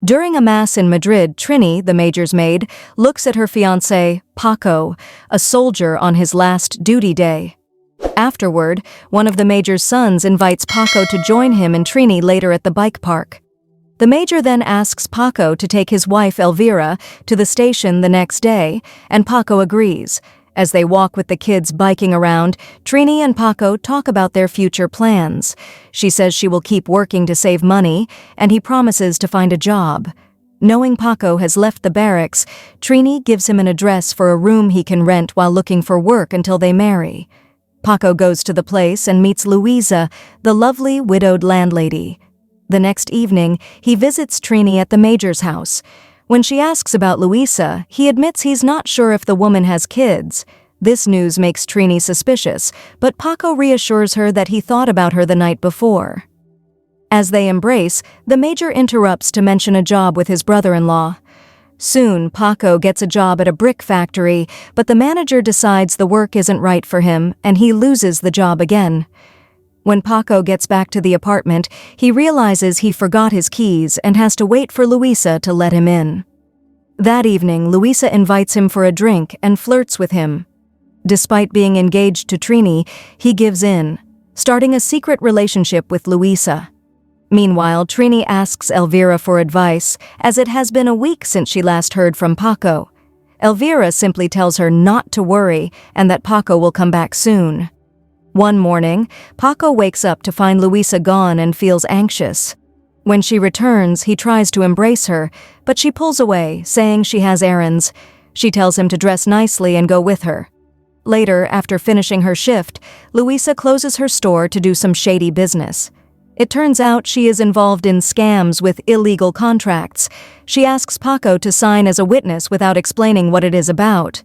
During a mass in Madrid, Trini, the major's maid, looks at her fiancé, Paco, a soldier on his last duty day. Afterward, one of the major's sons invites Paco to join him and Trini later at the bike park. The major then asks Paco to take his wife Elvira to the station the next day, and Paco agrees. As they walk with the kids biking around, Trini and Paco talk about their future plans. She says she will keep working to save money, and he promises to find a job. Knowing Paco has left the barracks, Trini gives him an address for a room he can rent while looking for work until they marry. Paco goes to the place and meets Luisa, the lovely widowed landlady. The next evening, he visits Trini at the major's house. When she asks about Luisa, he admits he's not sure if the woman has kids. This news makes Trini suspicious, but Paco reassures her that he thought about her the night before. As they embrace, the major interrupts to mention a job with his brother-in-law. Soon, Paco gets a job at a brick factory, but the manager decides the work isn't right for him, and he loses the job again. When Paco gets back to the apartment, he realizes he forgot his keys and has to wait for Luisa to let him in. That evening, Luisa invites him for a drink and flirts with him. Despite being engaged to Trini, he gives in, starting a secret relationship with Luisa. Meanwhile, Trini asks Elvira for advice, as it has been a week since she last heard from Paco. Elvira simply tells her not to worry and that Paco will come back soon. One morning, Paco wakes up to find Luisa gone and feels anxious. When she returns, he tries to embrace her, but she pulls away, saying she has errands. She tells him to dress nicely and go with her. Later, after finishing her shift, Luisa closes her store to do some shady business. It turns out she is involved in scams with illegal contracts. She asks Paco to sign as a witness without explaining what it is about.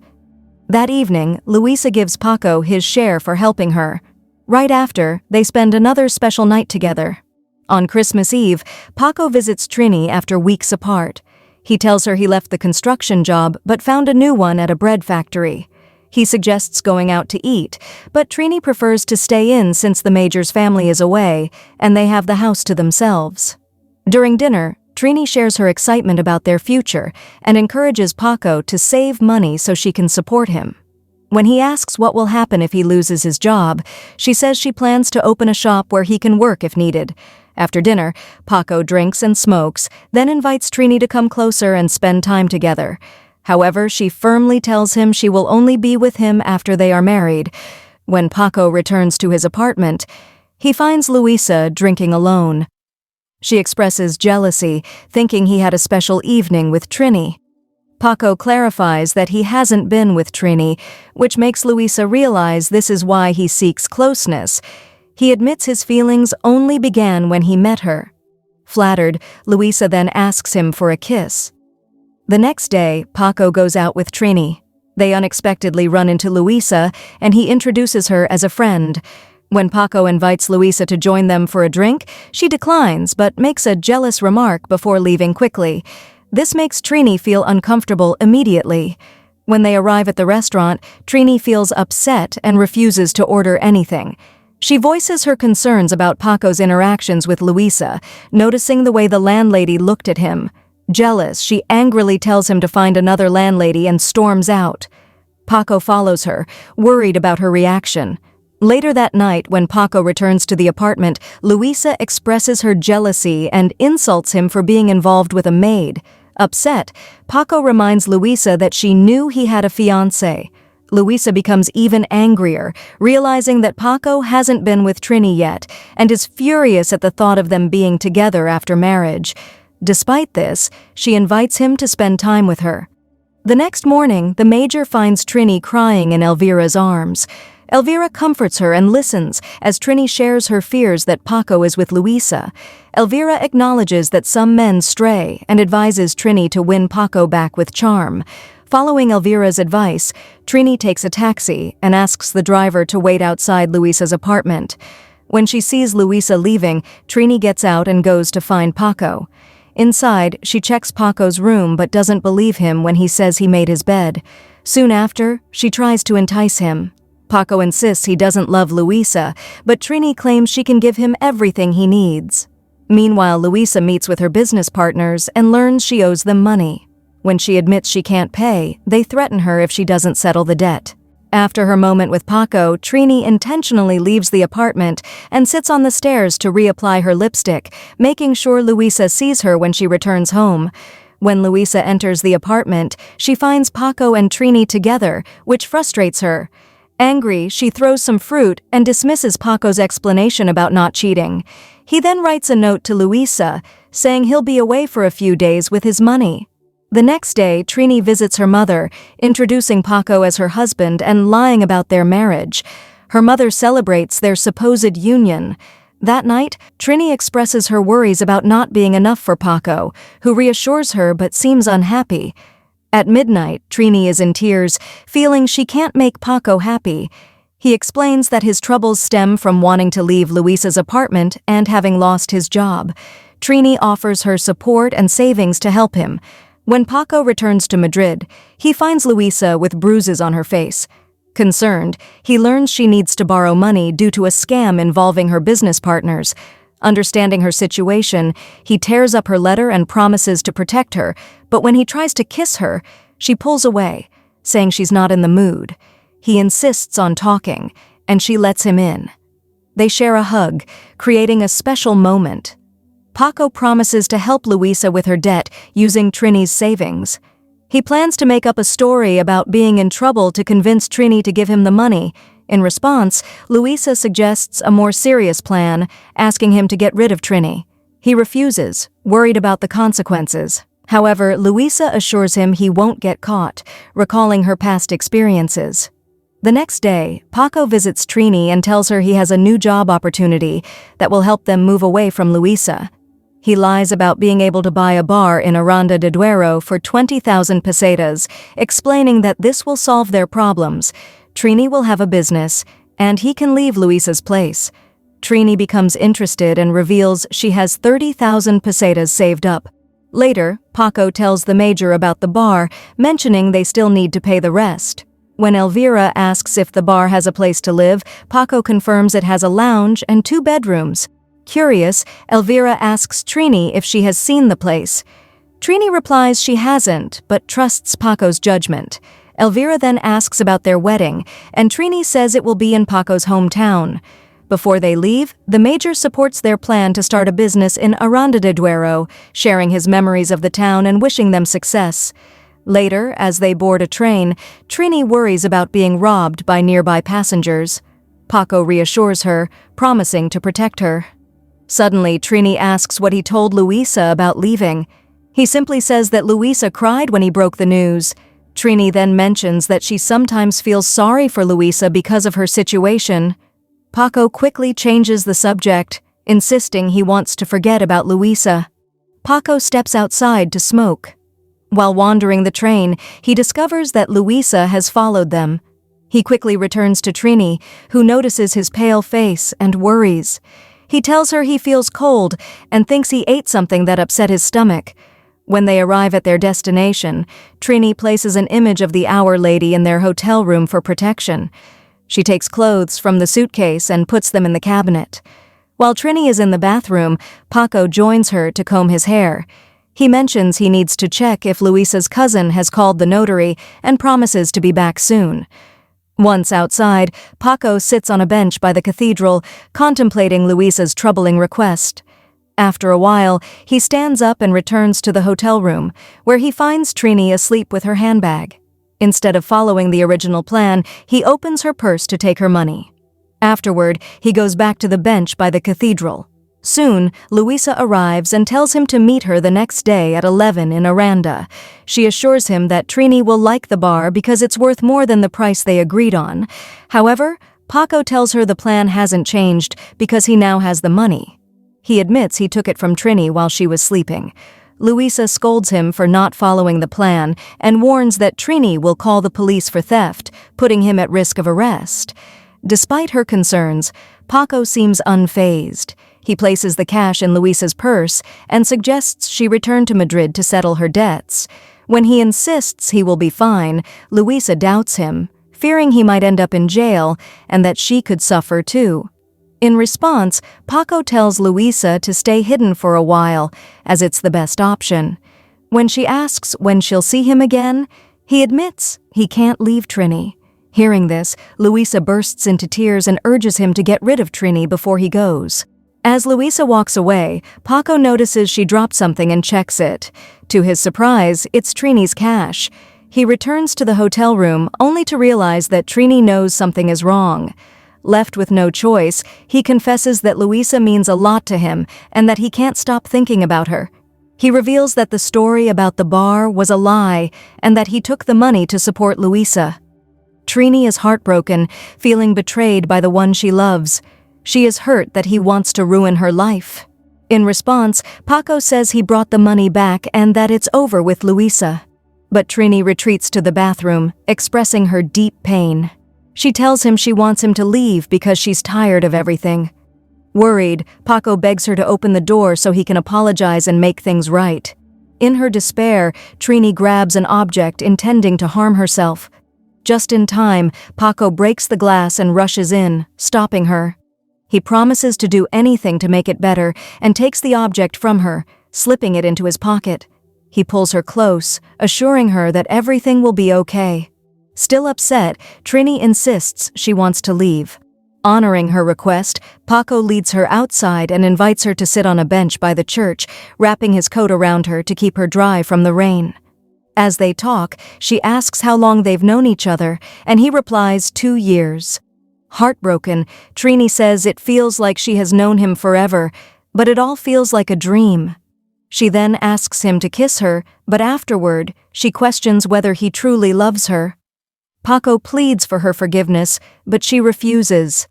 That evening, Luisa gives Paco his share for helping her. Right after, they spend another special night together. On Christmas Eve, Paco visits Trini after weeks apart. He tells her he left the construction job but found a new one at a bread factory. He suggests going out to eat, but Trini prefers to stay in since the major's family is away, and they have the house to themselves. During dinner, Trini shares her excitement about their future and encourages Paco to save money so she can support him. When he asks what will happen if he loses his job, she says she plans to open a shop where he can work if needed. After dinner, Paco drinks and smokes, then invites Trini to come closer and spend time together. However, she firmly tells him she will only be with him after they are married. When Paco returns to his apartment, he finds Luisa drinking alone. She expresses jealousy, thinking he had a special evening with Trini. Paco clarifies that he hasn't been with Trini, which makes Luisa realize this is why he seeks closeness. He admits his feelings only began when he met her. Flattered, Luisa then asks him for a kiss. The next day, Paco goes out with Trini. They unexpectedly run into Luisa, and he introduces her as a friend. When Paco invites Luisa to join them for a drink, she declines but makes a jealous remark before leaving quickly. This makes Trini feel uncomfortable immediately. When they arrive at the restaurant, Trini feels upset and refuses to order anything. She voices her concerns about Paco's interactions with Luisa, noticing the way the landlady looked at him. Jealous, she angrily tells him to find another landlady and storms out. Paco follows her, worried about her reaction. Later that night, when Paco returns to the apartment, Luisa expresses her jealousy and insults him for being involved with a maid. Upset, Paco reminds Luisa that she knew he had a fiancé. Luisa becomes even angrier, realizing that Paco hasn't been with Trini yet, and is furious at the thought of them being together after marriage. Despite this, she invites him to spend time with her. The next morning, the major finds Trini crying in Elvira's arms. Elvira comforts her and listens as Trini shares her fears that Paco is with Luisa. Elvira acknowledges that some men stray and advises Trini to win Paco back with charm. Following Elvira's advice, Trini takes a taxi and asks the driver to wait outside Luisa's apartment. When she sees Luisa leaving, Trini gets out and goes to find Paco. Inside, she checks Paco's room but doesn't believe him when he says he made his bed. Soon after, she tries to entice him. Paco insists he doesn't love Luisa, but Trini claims she can give him everything he needs. Meanwhile, Luisa meets with her business partners and learns she owes them money. When she admits she can't pay, they threaten her if she doesn't settle the debt. After her moment with Paco, Trini intentionally leaves the apartment and sits on the stairs to reapply her lipstick, making sure Luisa sees her when she returns home. When Luisa enters the apartment, she finds Paco and Trini together, which frustrates her. Angry, she throws some fruit and dismisses Paco's explanation about not cheating. He then writes a note to Luisa, saying he'll be away for a few days with his money. The next day, Trini visits her mother, introducing Paco as her husband and lying about their marriage. Her mother celebrates their supposed union. That night, Trini expresses her worries about not being enough for Paco, who reassures her but seems unhappy. At midnight, Trini is in tears, feeling she can't make Paco happy. He explains that his troubles stem from wanting to leave Luisa's apartment and having lost his job. Trini offers her support and savings to help him. When Paco returns to Madrid, he finds Luisa with bruises on her face. Concerned, he learns she needs to borrow money due to a scam involving her business partners. Understanding her situation, he tears up her letter and promises to protect her, but when he tries to kiss her, she pulls away, saying she's not in the mood. He insists on talking, and she lets him in. They share a hug, creating a special moment. Paco promises to help Luisa with her debt using Trini's savings. He plans to make up a story about being in trouble to convince Trini to give him the money. In response, Luisa suggests a more serious plan, asking him to get rid of Trini. He refuses, worried about the consequences. However, Luisa assures him he won't get caught, recalling her past experiences. The next day, Paco visits Trini and tells her he has a new job opportunity that will help them move away from Luisa. He lies about being able to buy a bar in Aranda de Duero for 20,000 pesetas, explaining that this will solve their problems. Trini will have a business, and he can leave Luisa's place. Trini becomes interested and reveals she has 30,000 pesetas saved up. Later, Paco tells the major about the bar, mentioning they still need to pay the rest. When Elvira asks if the bar has a place to live, Paco confirms it has a lounge and 2 bedrooms. Curious, Elvira asks Trini if she has seen the place. Trini replies she hasn't, but trusts Paco's judgment. Elvira then asks about their wedding, and Trini says it will be in Paco's hometown. Before they leave, the major supports their plan to start a business in Aranda de Duero, sharing his memories of the town and wishing them success. Later, as they board a train, Trini worries about being robbed by nearby passengers. Paco reassures her, promising to protect her. Suddenly, Trini asks what he told Luisa about leaving. He simply says that Luisa cried when he broke the news. Trini then mentions that she sometimes feels sorry for Luisa because of her situation. Paco quickly changes the subject, insisting he wants to forget about Luisa. Paco steps outside to smoke. While wandering the train, he discovers that Luisa has followed them. He quickly returns to Trini, who notices his pale face and worries. He tells her he feels cold and thinks he ate something that upset his stomach. When they arrive at their destination, Trini places an image of the Our Lady in their hotel room for protection. She takes clothes from the suitcase and puts them in the cabinet. While Trini is in the bathroom, Paco joins her to comb his hair. He mentions he needs to check if Luisa's cousin has called the notary and promises to be back soon. Once outside, Paco sits on a bench by the cathedral, contemplating Luisa's troubling request. After a while, he stands up and returns to the hotel room, where he finds Trini asleep with her handbag. Instead of following the original plan, he opens her purse to take her money. Afterward, he goes back to the bench by the cathedral. Soon, Luisa arrives and tells him to meet her the next day at 11 in Aranda. She assures him that Trini will like the bar because it's worth more than the price they agreed on. However, Paco tells her the plan hasn't changed because he now has the money. He admits he took it from Trini while she was sleeping. Luisa scolds him for not following the plan and warns that Trini will call the police for theft, putting him at risk of arrest. Despite her concerns, Paco seems unfazed. He places the cash in Luisa's purse and suggests she return to Madrid to settle her debts. When he insists he will be fine, Luisa doubts him, fearing he might end up in jail and that she could suffer too. In response, Paco tells Luisa to stay hidden for a while, as it's the best option. When she asks when she'll see him again, he admits he can't leave Trini. Hearing this, Luisa bursts into tears and urges him to get rid of Trini before he goes. As Luisa walks away, Paco notices she dropped something and checks it. To his surprise, it's Trini's cash. He returns to the hotel room only to realize that Trini knows something is wrong. Left with no choice, he confesses that Luisa means a lot to him and that he can't stop thinking about her. He reveals that the story about the bar was a lie and that he took the money to support Luisa. Trini is heartbroken, feeling betrayed by the one she loves. She is hurt that he wants to ruin her life. In response, Paco says he brought the money back and that it's over with Luisa. But Trini retreats to the bathroom, expressing her deep pain. She tells him she wants him to leave because she's tired of everything. Worried, Paco begs her to open the door so he can apologize and make things right. In her despair, Trini grabs an object intending to harm herself. Just in time, Paco breaks the glass and rushes in, stopping her. He promises to do anything to make it better and takes the object from her, slipping it into his pocket. He pulls her close, assuring her that everything will be okay. Still upset, Trini insists she wants to leave. Honoring her request, Paco leads her outside and invites her to sit on a bench by the church, wrapping his coat around her to keep her dry from the rain. As they talk, she asks how long they've known each other, and he replies 2 years. Heartbroken, Trini says it feels like she has known him forever, but it all feels like a dream. She then asks him to kiss her, but afterward, she questions whether he truly loves her. Paco pleads for her forgiveness, but she refuses.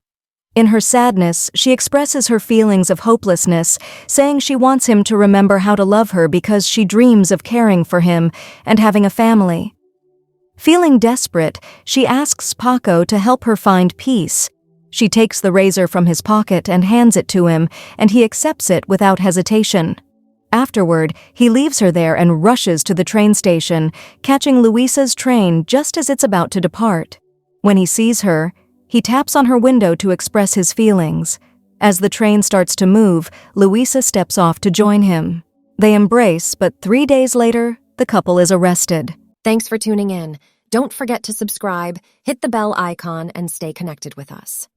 In her sadness, she expresses her feelings of hopelessness, saying she wants him to remember how to love her because she dreams of caring for him and having a family. Feeling desperate, she asks Paco to help her find peace. She takes the razor from his pocket and hands it to him, and he accepts it without hesitation. Afterward, he leaves her there and rushes to the train station, catching Luisa's train just as it's about to depart. When he sees her, he taps on her window to express his feelings. As the train starts to move, Luisa steps off to join him. They embrace, but 3 days later, the couple is arrested. Thanks for tuning in. Don't forget to subscribe, hit the bell icon, and stay connected with us.